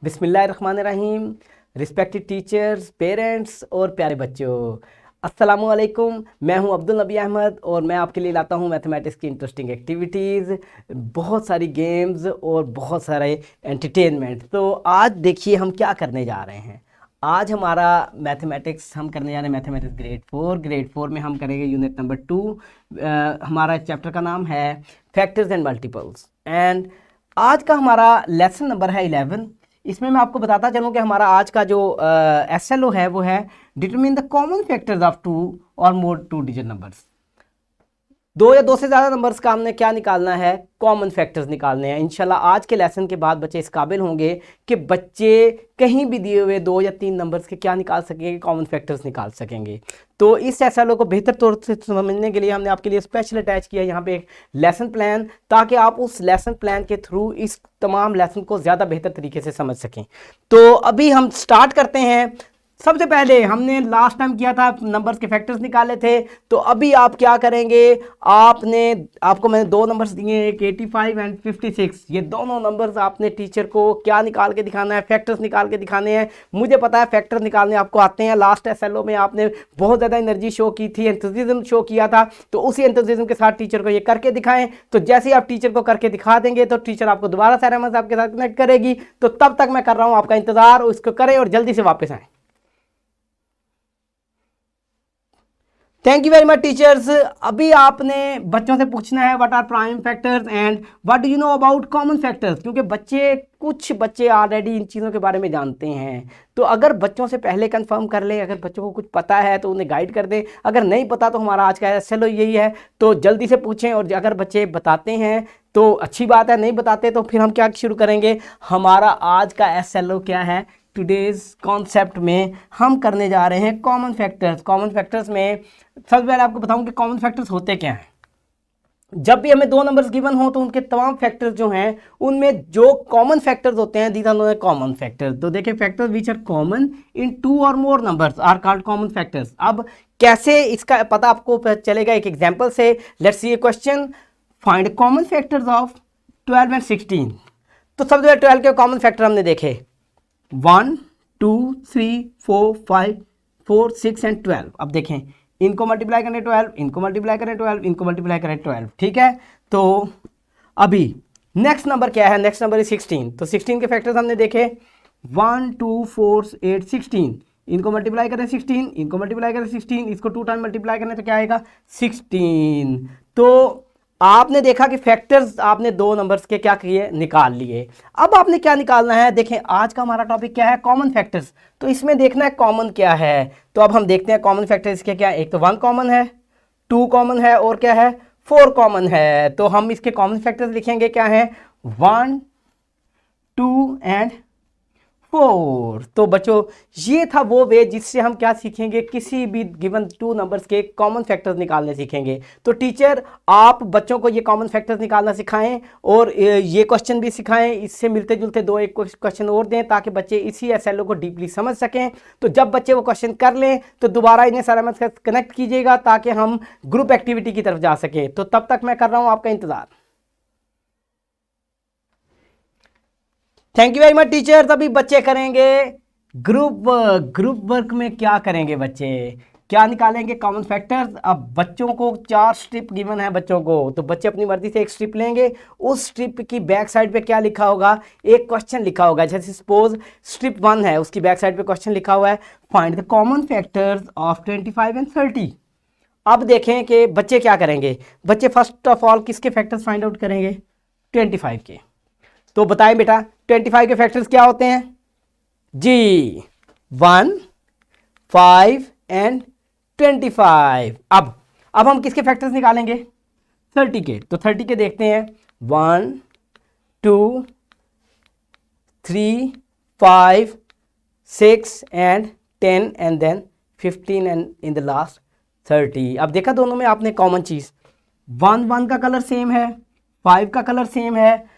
बिस्मिल्लाहिर्रहमानिर्रहीम। Respected teachers, parents और प्यारे बच्चों, अस्सलामुअलैकुम। मैं हूं अब्दुल नबी अहमद और मैं आपके लिए लाता हूं मैथमेटिक्स की इंटरेस्टिंग एक्टिविटीज़, बहुत सारी गेम्स और बहुत सारे एंटरटेनमेंट। तो आज देखिए हम क्या करने जा रहे हैं। आज हमारा मैथमेटिक्स हम करने जा रहे हैं मैथमेटिक्स ग्रेड फोर में हम करेंगे यूनिट नंबर 2। हमारा चैप्टर का नाम है फैक्टर्स एंड मल्टीपल्स। एंड आज का हमारा लेसन नंबर है 11। इसमें मैं आपको बताता चलूँ कि हमारा आज का जो SLO है वो है determine the common factors of two or more two digit numbers. दो या दो से ज़्यादा नंबर्स का हमने क्या निकालना है, कॉमन फैक्टर्स निकालने हैं। इंशाल्लाह आज के लेसन के बाद बच्चे इस काबिल होंगे कि बच्चे कहीं भी दिए हुए 2 या 3 नंबर्स के क्या निकाल सकेंगे, कॉमन फैक्टर्स निकाल सकेंगे। तो इस SLO को बेहतर तौर से समझने के लिए हमने आपके लिए स्पेशल अटैच किया यहाँ पे एक लेसन प्लान, ताकि आप उस लेसन प्लान के थ्रू इस तमाम लेसन को ज़्यादा बेहतर तरीके से समझ सकें। तो अभी हम स्टार्ट करते हैं। सबसे पहले हमने लास्ट टाइम किया था नंबर्स के फैक्टर्स निकाले थे। तो अभी आप क्या करेंगे, आपको मैंने दो नंबर्स दिए, एक 85 एंड 56। ये दोनों नंबर्स आपने टीचर को क्या निकाल के दिखाना है, फैक्टर्स निकाल के दिखाने हैं। मुझे पता है फैक्टर निकालने आपको आते हैं। लास्ट SLO में आपने बहुत ज़्यादा एनर्जी शो की थी, एंथुसिज्म शो किया था। तो उसी एंथुसिज्म के साथ टीचर को ये करके दिखाएं। तो जैसे ही आप टीचर को करके दिखा देंगे तो टीचर आपको दोबारा सारे नंबर्स आपके साथ कनेक्ट करेगी। तो तब तक मैं कर रहा हूँ आपका इंतजार, उसको करें और जल्दी से वापस आए। Thank you very much teachers. अभी आपने बच्चों से पूछना है what are prime factors and what do you know about common factors, क्योंकि कुछ बच्चे ऑलरेडी इन चीज़ों के बारे में जानते हैं। तो अगर बच्चों से पहले कंफर्म कर लें, अगर बच्चों को कुछ पता है तो उन्हें गाइड कर दें, अगर नहीं पता तो हमारा आज का SLO यही है। तो जल्दी से पूछें, और अगर बच्चे बताते हैं तो अच्छी बात है, नहीं बताते तो फिर हम क्या शुरू करेंगे। हमारा आज का SLO क्या है, टुडेज कॉन्सेप्ट में हम करने जा रहे हैं कॉमन फैक्टर्स। कॉमन फैक्टर्स में सबसे पहले आपको बताऊं कि कॉमन फैक्टर्स होते क्या हैं। जब भी हमें दो नंबर्स गिवन हो तो उनके तमाम फैक्टर्स जो हैं उनमें जो कॉमन फैक्टर्स होते हैं, दीज आर कॉमन फैक्टर्स। तो देखिए, factors which are common in two or more numbers are called common factors. अब कैसे इसका पता आपको चलेगा, एक एग्जांपल से। Let's see a question, find common factors of 12 and 16। तो सबसे पहले 12 के कॉमन फैक्टर हमने देखे 1 2 3 4 5 4 6 एंड 12। अब देखें, इनको मल्टीप्लाई करें 12, इनको मल्टीप्लाई करें 12, इनको मल्टीप्लाई करें 12। ठीक है, तो अभी नेक्स्ट नंबर क्या है, नेक्स्ट नंबर है 16। तो 16 के फैक्टर्स हमने देखे 1 2 4 8 16। इनको मल्टीप्लाई करें 16, इनको मल्टीप्लाई करें 16, इसको 2 टाइम मल्टीप्लाई करें तो क्या आएगा 16। तो आपने देखा कि फैक्टर्स आपने दो नंबर्स के क्या किए, निकाल लिए। अब आपने क्या निकालना है, देखें आज का हमारा टॉपिक क्या है, कॉमन फैक्टर्स। तो इसमें देखना है कॉमन क्या है। तो अब हम देखते हैं कॉमन फैक्टर्स के क्या है। एक तो 1 कॉमन है, 2 कॉमन है और क्या है 4 कॉमन है। तो हम इसके कॉमन फैक्टर्स लिखेंगे क्या है 1 2 एंड 4। तो बच्चों ये था वो वे जिससे हम क्या सीखेंगे, किसी भी गिवन टू नंबर्स के कॉमन फैक्टर्स निकालने सीखेंगे। तो टीचर आप बच्चों को ये कॉमन फैक्टर्स निकालना सिखाएं और ये क्वेश्चन भी सिखाएं। इससे मिलते जुलते दो एक क्वेश्चन और दें ताकि बच्चे इसी SLO को डीपली समझ सकें। तो जब बच्चे वो क्वेश्चन कर लें तो दोबारा इन्हें सारा कनेक्ट कीजिएगा ताकि हम ग्रुप एक्टिविटी की तरफ जा सकें। तो तब तक मैं कर रहा हूँ आपका इंतजार। Thank you very much teacher. अभी बच्चे करेंगे ग्रुप वर्क। ग्रुप वर्क में क्या करेंगे बच्चे, क्या निकालेंगे कॉमन फैक्टर्स। अब बच्चों को 4 स्ट्रिप गिवन है बच्चों को, तो बच्चे अपनी मर्जी से एक स्ट्रिप लेंगे। उस स्ट्रिप की बैक साइड पे क्या लिखा होगा, एक क्वेश्चन लिखा होगा। जैसे सपोज स्ट्रिप 1 है, उसकी बैक साइड पे क्वेश्चन लिखा हुआ है find the common factors of 25 and 30। अब देखें कि बच्चे क्या करेंगे। बच्चे फर्स्ट ऑफ ऑल किसके फैक्टर्स फाइंड आउट करेंगे, 25 के। तो बताएं बेटा 25 के फैक्टर्स क्या होते हैं जी, 1 5 एंड 25। अब हम किसके फैक्टर्स निकालेंगे 30 के। तो 30 के देखते हैं 1 2 3 5 6 and 10 and then 15 and in the last 30। अब देखा दोनों में आपने कॉमन चीज, 1 का कलर सेम है, 5 का कलर सेम है,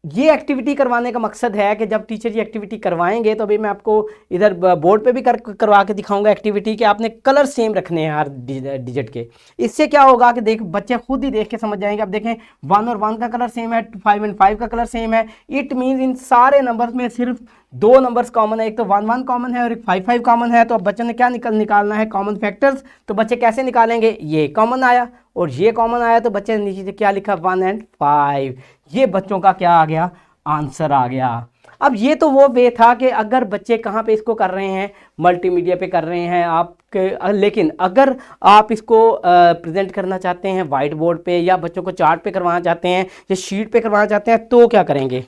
ये एक्टिविटी करवाने का मकसद है कि जब टीचर ये एक्टिविटी करवाएंगे तो अभी मैं आपको इधर बोर्ड पे भी करवा के दिखाऊंगा एक्टिविटी कि आपने कलर सेम रखने हैं हर डिजिट के। इससे क्या होगा कि देख बच्चे खुद ही देख के समझ जाएंगे। अब देखें 1 और 1 का कलर सेम है, 5 और 5 का कलर सेम है। इट मीन्स इन सारे नंबर्स में सिर्फ 2 नंबर्स कॉमन है, एक तो 1 1 कॉमन है और एक 5 5 कॉमन है। तो अब बच्चों ने क्या निकालना है, कॉमन फैक्टर्स। तो बच्चे कैसे निकालेंगे, ये कॉमन आया और ये कॉमन आया तो बच्चे ने नीचे से क्या लिखा 1 और 5। ये बच्चों का क्या आ गया, आंसर आ गया। अब ये तो वो वे था कि अगर बच्चे कहाँ पे इसको कर रहे हैं, मल्टीमीडिया पे कर रहे हैं आपके, लेकिन अगर आप इसको प्रेजेंट करना चाहते हैं वाइट बोर्ड पे या बच्चों को चार्ट पे करवाना चाहते हैं या शीट पे करवाना चाहते हैं तो क्या करेंगे।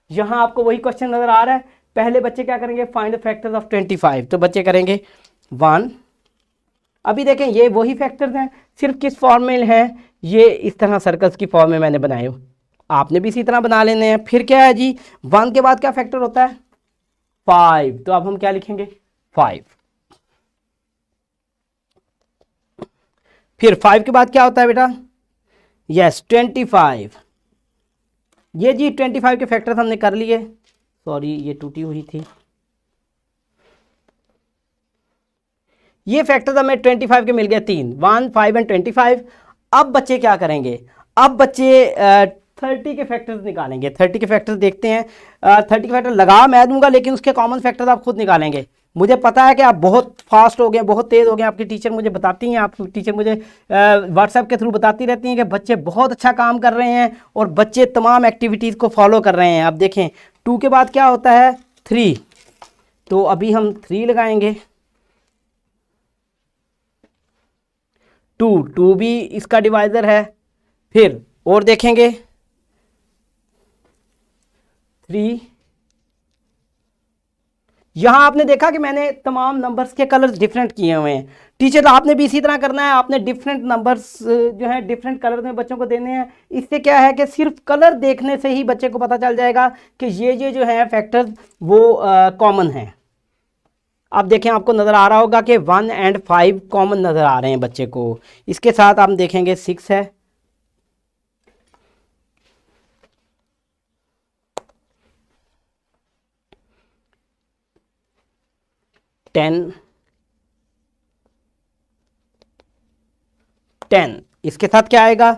यहाँ आपको वही क्वेश्चन नज़र आ रहा है। पहले बच्चे क्या करेंगे, फाइंड द फैक्टर्स ऑफ 25। तो बच्चे करेंगे 1। अभी देखें ये वही फैक्टर्स हैं, सिर्फ किस फॉर्म में है, ये इस तरह सर्कल्स की फॉर्म में मैंने बनाए हो, आपने भी इसी तरह बना लेने हैं। फिर क्या है जी, 1 के बाद क्या फैक्टर होता है 5। तो अब हम क्या लिखेंगे 5। फिर 5 के बाद क्या होता है बेटा, यस 25। ये जी 25 के फैक्टर्स हमने कर लिए। सॉरी ये टूटी हुई थी। ये फैक्टर्स हमें 25 के मिल गए 3, 1 5 एंड 25। अब बच्चे क्या करेंगे, अब बच्चे 30 के फैक्टर्स निकालेंगे। 30 के फैक्टर्स देखते हैं। 30 के फैक्टर लगा मैं दूंगा लेकिन उसके कॉमन फैक्टर्स आप खुद निकालेंगे। मुझे पता है कि आप बहुत फास्ट हो गए, बहुत तेज़ हो गए। आपकी टीचर मुझे बताती हैं, आप टीचर मुझे व्हाट्सएप के थ्रू बताती रहती हैं कि बच्चे बहुत अच्छा काम कर रहे हैं और बच्चे तमाम एक्टिविटीज़ को फॉलो कर रहे हैं। अब देखें 2 के बाद क्या होता है 3। तो अभी हम 3 लगाएंगे। 2 भी इसका डिवाइज़र है। फिर और देखेंगे 3। यहां आपने देखा कि मैंने तमाम नंबर्स के कलर्स डिफरेंट किए हुए हैं। टीचर आपने भी इसी तरह करना है, आपने डिफरेंट नंबर्स जो है डिफरेंट कलर में बच्चों को देने हैं। इससे क्या है कि सिर्फ कलर देखने से ही बच्चे को पता चल जाएगा कि ये जो है फैक्टर्स वो कॉमन हैं। अब देखें आपको नज़र आ रहा होगा कि 1 और 5 कॉमन नज़र आ रहे हैं बच्चे को। इसके साथ हम देखेंगे 6 है, 10 इसके साथ क्या आएगा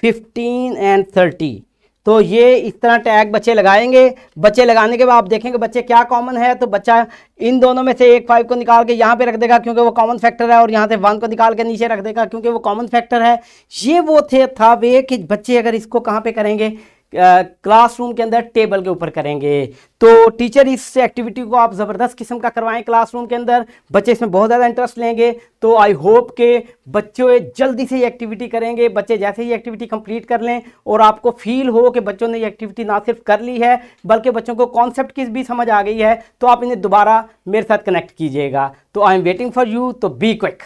15 एंड 30। तो ये इस तरह टैग बच्चे लगाएंगे। बच्चे लगाने के बाद आप देखेंगे बच्चे क्या कॉमन है। तो बच्चा इन दोनों में से एक 5 को निकाल के यहाँ पे रख देगा क्योंकि वो कॉमन फैक्टर है, और यहाँ से 1 को निकाल के नीचे रख देगा क्योंकि वो कॉमन फैक्टर है। ये वो था वे कि बच्चे अगर इसको कहाँ पे करेंगे, क्लासरूम के अंदर टेबल के ऊपर करेंगे। तो टीचर इस एक्टिविटी को आप ज़बरदस्त किस्म का करवाएं क्लासरूम के अंदर, बच्चे इसमें बहुत ज़्यादा इंटरेस्ट लेंगे। तो आई होप के बच्चे जल्दी से ये एक्टिविटी करेंगे। बच्चे जैसे ही एक्टिविटी कंप्लीट कर लें और आपको फील हो कि बच्चों ने ये एक्टिविटी ना सिर्फ कर ली है बल्कि बच्चों को कॉन्सेप्ट की भी समझ आ गई है, तो आप इन्हें दोबारा मेरे साथ कनेक्ट कीजिएगा। तो I am waiting for you, तो be quick.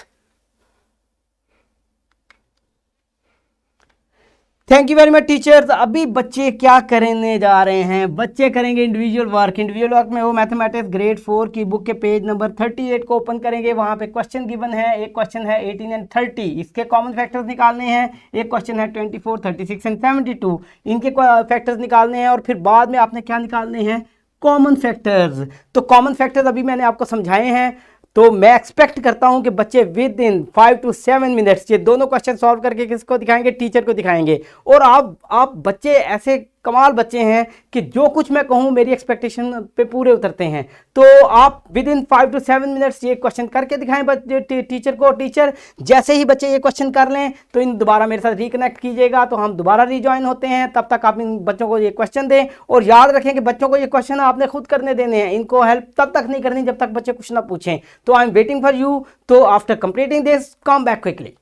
Thank you very much teachers. अभी बच्चे क्या करने जा रहे हैं, बच्चे करेंगे इंडिविजुअल वर्क। इंडिविजुअल वर्क में वो मैथमेटिक्स ग्रेड 4 की बुक के पेज नंबर 38 को ओपन करेंगे। वहाँ पे क्वेश्चन गिवन है, एक क्वेश्चन है 18 एंड 30, इसके कॉमन फैक्टर्स निकालने हैं। एक क्वेश्चन है 24, 36 एंड 72, इनके फैक्टर्स निकालने हैं। और फिर बाद में आपने क्या निकालने हैं, कॉमन फैक्टर्स। तो कॉमन फैक्टर्स अभी मैंने आपको समझाए हैं। तो मैं एक्सपेक्ट करता हूं कि बच्चे विद इन 5 to 7 मिनट्स ये दोनों क्वेश्चन सॉल्व करके किसको दिखाएंगे, टीचर को दिखाएंगे। और आप बच्चे ऐसे कमाल बच्चे हैं कि जो कुछ मैं कहूं मेरी एक्सपेक्टेशन पे पूरे उतरते हैं। तो आप विद इन 5 to 7 मिनट्स ये क्वेश्चन करके दिखाएं बच्चे टीचर को। टीचर जैसे ही बच्चे ये क्वेश्चन कर लें तो इन दोबारा मेरे साथ रिकनेक्ट कीजिएगा, तो हम दोबारा रिज्वाइन होते हैं। तब तक आप इन बच्चों को ये क्वेश्चन दें और याद रखें कि बच्चों को ये क्वेश्चन आपने खुद करने देने हैं। इनको हेल्प तब तक नहीं करनी जब तक बच्चे कुछ ना पूछें। तो I am waiting for you. तो after completing this come back quickly.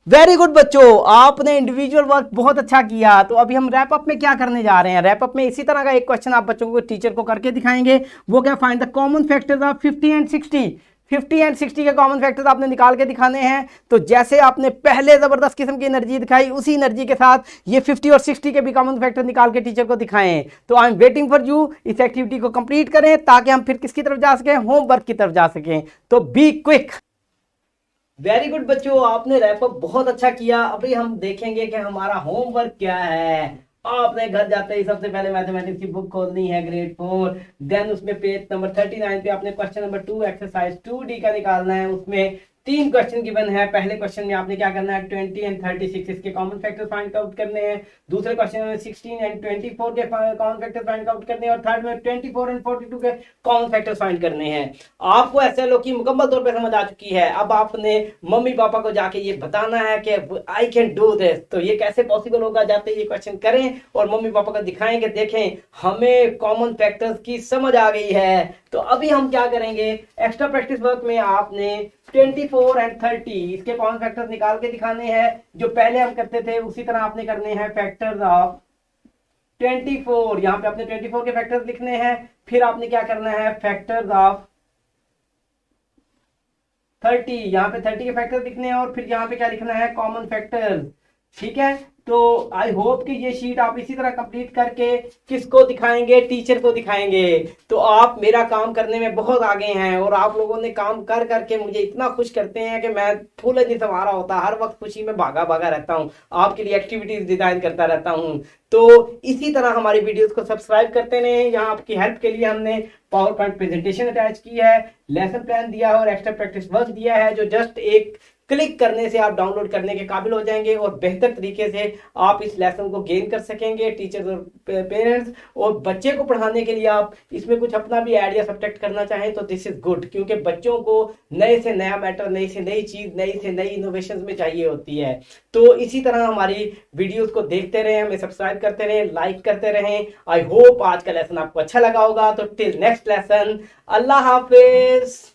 Very good बच्चों, आपने इंडिविजुअल वर्क बहुत अच्छा किया। तो अभी हम रैप अप में क्या करने जा रहे हैं, रैप अप में इसी तरह का एक क्वेश्चन आप बच्चों को टीचर को करके दिखाएंगे। वो क्या, find the common factors of 50 and 60। 50 and 60 के कॉमन फैक्टर्स आपने निकाल के दिखाने हैं। तो जैसे आपने पहले जबरदस्त किस्म की एनर्जी दिखाई, उसी एनर्जी के साथ ये 50 और 60 के भी कॉमन फैक्टर निकाल के टीचर को दिखाएं। तो I am waiting for you. इस एक्टिविटी को कंप्लीट करें ताकि हम फिर किसकी तरफ जा सकें, होमवर्क की तरफ जा सकें। तो बी क्विक। वेरी गुड बच्चों, आपने रैप अप बहुत अच्छा किया। अभी हम देखेंगे कि हमारा होमवर्क क्या है। आपने घर जाते ही सबसे पहले मैथमेटिक्स की बुक खोलनी है, ग्रेड 4। देन उसमें पेज नंबर 39 पे आपने क्वेश्चन नंबर 2 एक्सरसाइज 2D का निकालना है। उसमें 3 क्वेश्चन गिवन है। पहले क्वेश्चन में आपने क्या करना है, 20 एंड 36 इसके कॉमन फैक्टर फाइंड आउट करने हैं। दूसरे क्वेश्चन में 16 एंड 24 के कॉमन फैक्टर फाइंड आउट करने हैं। और थर्ड में 24 एंड 42 के कॉमन फैक्टर फाइंड करने हैं। आपको एसएलओ की मुकम्मल तौर पे समझ आ चुकी है। अब आपने मम्मी पापा को जाके ये बताना है कि आई कैन डू दिस। तो ये कैसे पॉसिबल होगा, जाते ये क्वेश्चन करें और मम्मी पापा को दिखाएं कि देखें हमें कॉमन फैक्टर्स की समझ आ गई है। तो अभी हम क्या करेंगे, एक्स्ट्रा प्रैक्टिस वर्क में आपने 24 एंड 30 इसके कॉमन फैक्टर्स निकाल के दिखाने हैं। जो पहले हम करते थे उसी तरह आपने करने हैं फैक्टर्स ऑफ 24। यहाँ पे आपने 24 के फैक्टर्स लिखने हैं। फिर आपने क्या करना है, फैक्टर्स ऑफ 30, यहाँ पे 30 के फैक्टर्स लिखने हैं। और फिर यहाँ पे क्या लिखना है, कॉमन फैक्टर्स। ठीक है, तो आई होप कि ये शीट आप इसी तरह कंप्लीट करके किसको दिखाएंगे, टीचर को दिखाएंगे। तो आप मेरा काम करने में बहुत आगे हैं और आप लोगों ने काम कर करके मुझे इतना खुश करते हैं कि मैं फूल नहीं संवारा होता, हर वक्त खुशी में भागा भागा रहता हूँ, आपके लिए एक्टिविटीज डिजाइन करता रहता हूँ। तो इसी तरह हमारी वीडियोस को सब्सक्राइब करते रहें। यहाँ आपकी हेल्प के लिए हमने पावर पॉइंट प्रेजेंटेशन अटैच की है, लेसन प्लान दिया है और एक्स्ट्रा प्रैक्टिस वर्क दिया है, जो जस्ट एक क्लिक करने से आप डाउनलोड करने के काबिल हो जाएंगे और बेहतर तरीके से आप इस लेसन को गेन कर सकेंगे। टीचर्स और पेरेंट्स और बच्चे को पढ़ाने के लिए आप इसमें कुछ अपना भी ऐड या सब्ट्रैक्ट करना चाहें तो दिस इज गुड, क्योंकि बच्चों को नए से नया मैटर, नई से नई चीज, नई से नई इनोवेशन में चाहिए होती है। तो इसी तरह हमारी वीडियोस को देखते रहें, हमें सब्सक्राइब करते रहें, लाइक करते रहें। आई होप आज का लेसन आपको अच्छा लगा होगा। तो टिल नेक्स्ट लेसन, अल्लाह हाफिज।